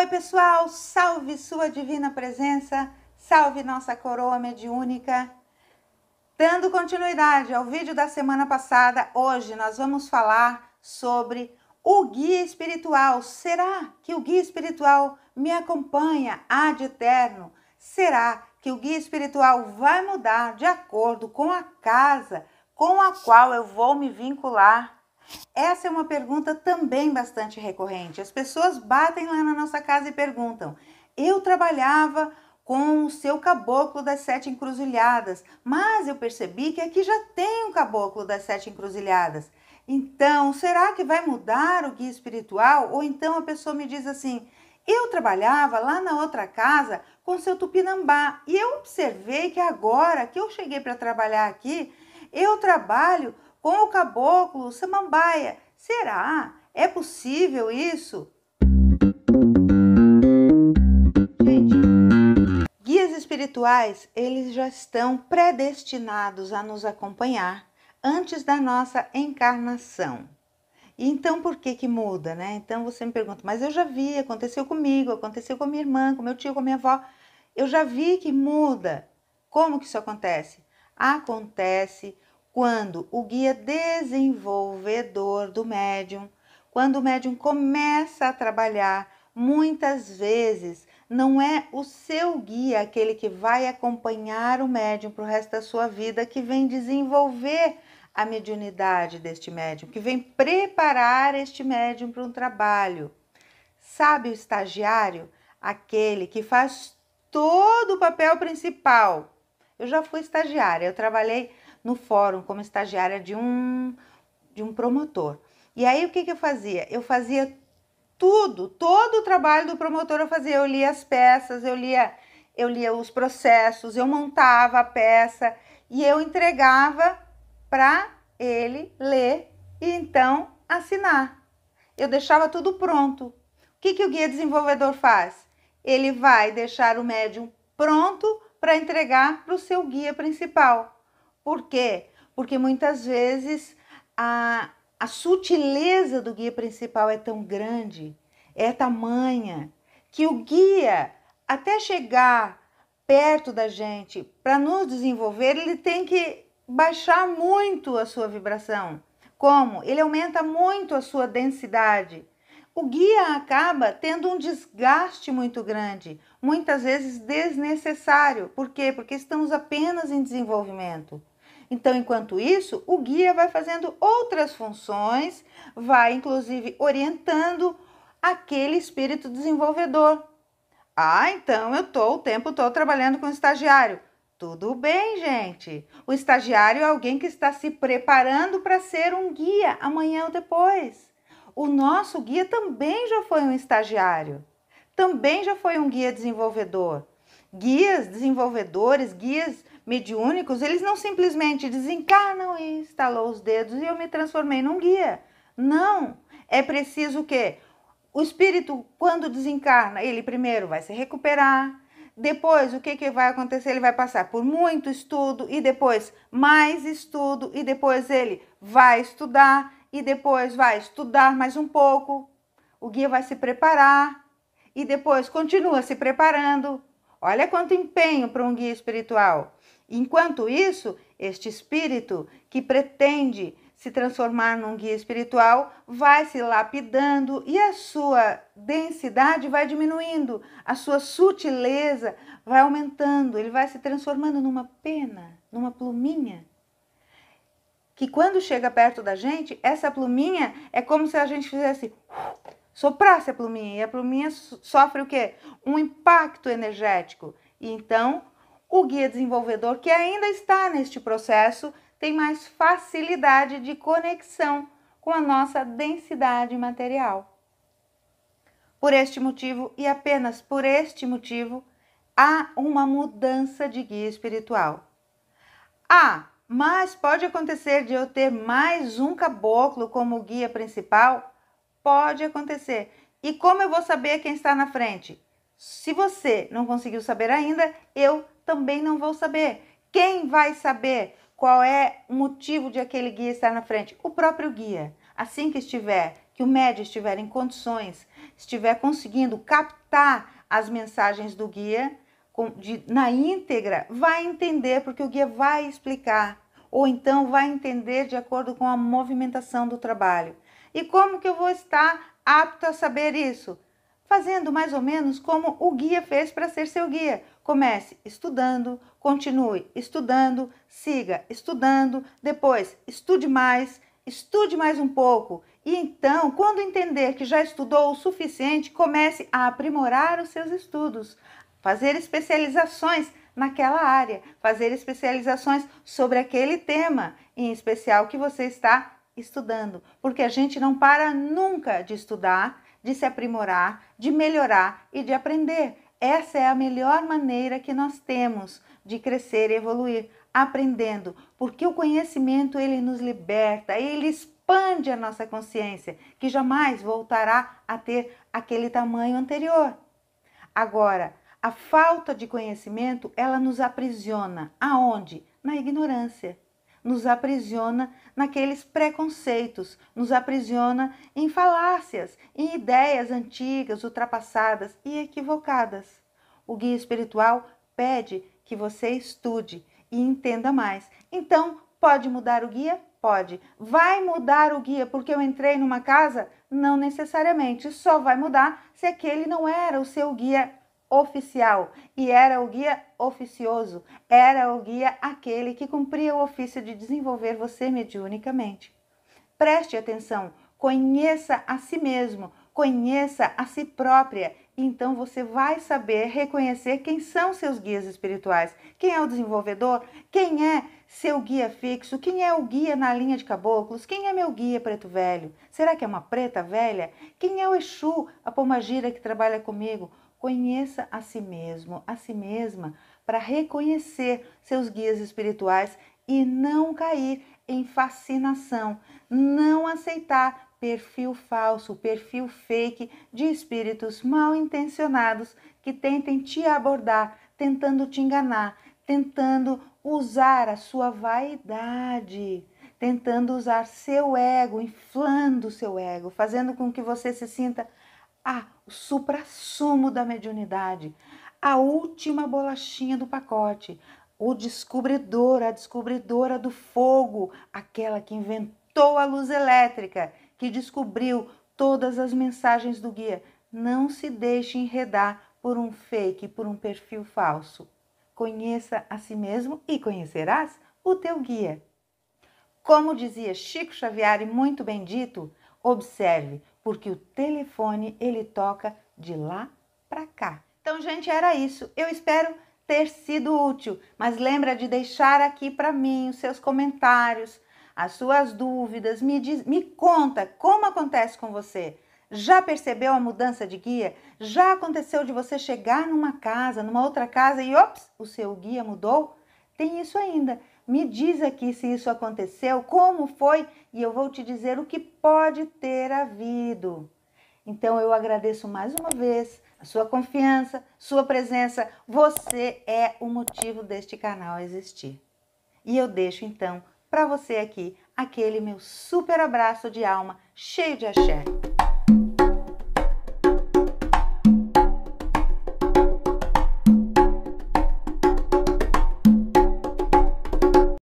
Oi pessoal, salve sua divina presença, salve nossa coroa mediúnica. Dando continuidade ao vídeo da semana passada, hoje nós vamos falar sobre o guia espiritual. Será que o guia espiritual me acompanha ad eterno? Será que o guia espiritual vai mudar de acordo com a casa com a qual eu vou me vincular? Essa é uma pergunta também bastante recorrente. As pessoas batem lá na nossa casa e perguntam: eu trabalhava com o seu caboclo das 7 encruzilhadas, mas eu percebi que aqui já tem um caboclo das 7 encruzilhadas. Então, será que vai mudar o guia espiritual? Ou então a pessoa me diz assim: eu trabalhava lá na outra casa com o seu tupinambá e eu observei que agora que eu cheguei para trabalhar aqui, eu trabalho com o caboclo samambaia. Será? É possível isso? Gente, guias espirituais, eles já estão predestinados a nos acompanhar antes da nossa encarnação. Então, por que que muda, né? Então, você me pergunta, mas eu já vi, aconteceu comigo, aconteceu com a minha irmã, com meu tio, com a minha avó. Eu já vi que muda. Como que isso acontece? Acontece quando o guia desenvolvedor do médium, quando o médium começa a trabalhar, muitas vezes não é o seu guia, aquele que vai acompanhar o médium para o resto da sua vida, que vem desenvolver a mediunidade deste médium, que vem preparar este médium para um trabalho. Sabe o estagiário? Aquele que faz todo o papel principal. Eu já fui estagiária, eu trabalhei no fórum como estagiária de um promotor. E aí o que eu fazia? Eu fazia tudo, todo o trabalho do promotor eu fazia. Eu lia as peças, eu lia os processos, eu montava a peça e eu entregava para ele ler e então assinar. Eu deixava tudo pronto. O que o guia desenvolvedor faz? Ele vai deixar o médium pronto para entregar para o seu guia principal. Por quê? Porque muitas vezes a sutileza do guia principal é tão grande, é tamanha, que o guia, até chegar perto da gente para nos desenvolver, ele tem que baixar muito a sua vibração. Como? Ele aumenta muito a sua densidade. O guia acaba tendo um desgaste muito grande, muitas vezes desnecessário. Por quê? Porque estamos apenas em desenvolvimento. Então, enquanto isso, o guia vai fazendo outras funções, vai inclusive orientando aquele espírito desenvolvedor. Ah, então eu estou o tempo todo trabalhando com estagiário. Tudo bem, gente. O estagiário é alguém que está se preparando para ser um guia amanhã ou depois. O nosso guia também já foi um estagiário. Também já foi um guia desenvolvedor. Guias desenvolvedores, guias mediúnicos, eles não simplesmente desencarnam e estalou os dedos e eu me transformei num guia. Não. É preciso o quê? O espírito, quando desencarna, ele primeiro vai se recuperar. Depois, o que vai acontecer? Ele vai passar por muito estudo e depois mais estudo e depois ele vai estudar e depois vai estudar mais um pouco. O guia vai se preparar e depois continua se preparando. Olha quanto empenho para um guia espiritual. Enquanto isso, este espírito que pretende se transformar num guia espiritual vai se lapidando e a sua densidade vai diminuindo, a sua sutileza vai aumentando, ele vai se transformando numa pena, numa pluminha, que quando chega perto da gente, essa pluminha é como se a gente fizesse, soprasse a pluminha, e a pluminha sofre o quê? Um impacto energético. E então, o guia desenvolvedor, que ainda está neste processo, tem mais facilidade de conexão com a nossa densidade material. Por este motivo, e apenas por este motivo, há uma mudança de guia espiritual. Mas pode acontecer de eu ter mais um caboclo como guia principal? Pode acontecer. E como eu vou saber quem está na frente? Se você não conseguiu saber ainda, eu também não vou saber. Quem vai saber qual é o motivo de aquele guia estar na frente? O próprio guia. Assim que o médium estiver em condições, estiver conseguindo captar as mensagens do guia na íntegra, vai entender, porque o guia vai explicar, ou então vai entender de acordo com a movimentação do trabalho. E como que eu vou estar apto a saber isso? Fazendo mais ou menos como o guia fez para ser seu guia. Comece estudando, continue estudando, siga estudando, depois estude mais um pouco. E então, quando entender que já estudou o suficiente, comece a aprimorar os seus estudos, fazer especializações naquela área, fazer especializações sobre aquele tema em especial que você está estudando, porque a gente não para nunca de estudar, de se aprimorar, de melhorar e de aprender. Essa é a melhor maneira que nós temos de crescer e evoluir, aprendendo, porque o conhecimento ele nos liberta, ele expande a nossa consciência, que jamais voltará a ter aquele tamanho anterior. Agora, a falta de conhecimento, ela nos aprisiona. Aonde? Na ignorância. Nos aprisiona naqueles preconceitos, nos aprisiona em falácias, em ideias antigas, ultrapassadas e equivocadas. O guia espiritual pede que você estude e entenda mais. Então, pode mudar o guia? Pode. Vai mudar o guia porque eu entrei numa casa? Não necessariamente. Só vai mudar se aquele não era o seu guia oficial e era o guia oficioso, era o guia aquele que cumpria o ofício de desenvolver você mediunicamente. Preste atenção, conheça a si mesmo, conheça a si própria, e então você vai saber reconhecer quem são seus guias espirituais, quem é o desenvolvedor, quem é seu guia fixo, quem é o guia na linha de caboclos, quem é meu guia preto velho, será que é uma preta velha? Quem é o Exu, a pombagira que trabalha comigo? Conheça a si mesmo, a si mesma, para reconhecer seus guias espirituais e não cair em fascinação, não aceitar perfil falso, perfil fake de espíritos mal intencionados que tentem te abordar, tentando te enganar, tentando usar a sua vaidade, tentando usar seu ego, inflando seu ego, fazendo com que você se sinta o suprassumo da mediunidade, a última bolachinha do pacote, o descobridor, a descobridora do fogo, aquela que inventou a luz elétrica, que descobriu todas as mensagens do guia. Não se deixe enredar por um fake, por um perfil falso. Conheça a si mesmo e conhecerás o teu guia. Como dizia Chico Xavier, e muito bem dito, observe, porque o telefone ele toca de lá para cá. Então, gente, era isso. Eu espero ter sido útil, mas lembra de deixar aqui para mim os seus comentários, as suas dúvidas, me conta como acontece com você. Já percebeu a mudança de guia? Já aconteceu de você chegar numa casa, numa outra casa e ops, o seu guia mudou? Tem isso ainda. Me diz aqui se isso aconteceu, como foi, e eu vou te dizer o que pode ter havido. Então eu agradeço mais uma vez a sua confiança, sua presença. Você é o motivo deste canal existir. E eu deixo então para você aqui aquele meu super abraço de alma cheio de axé.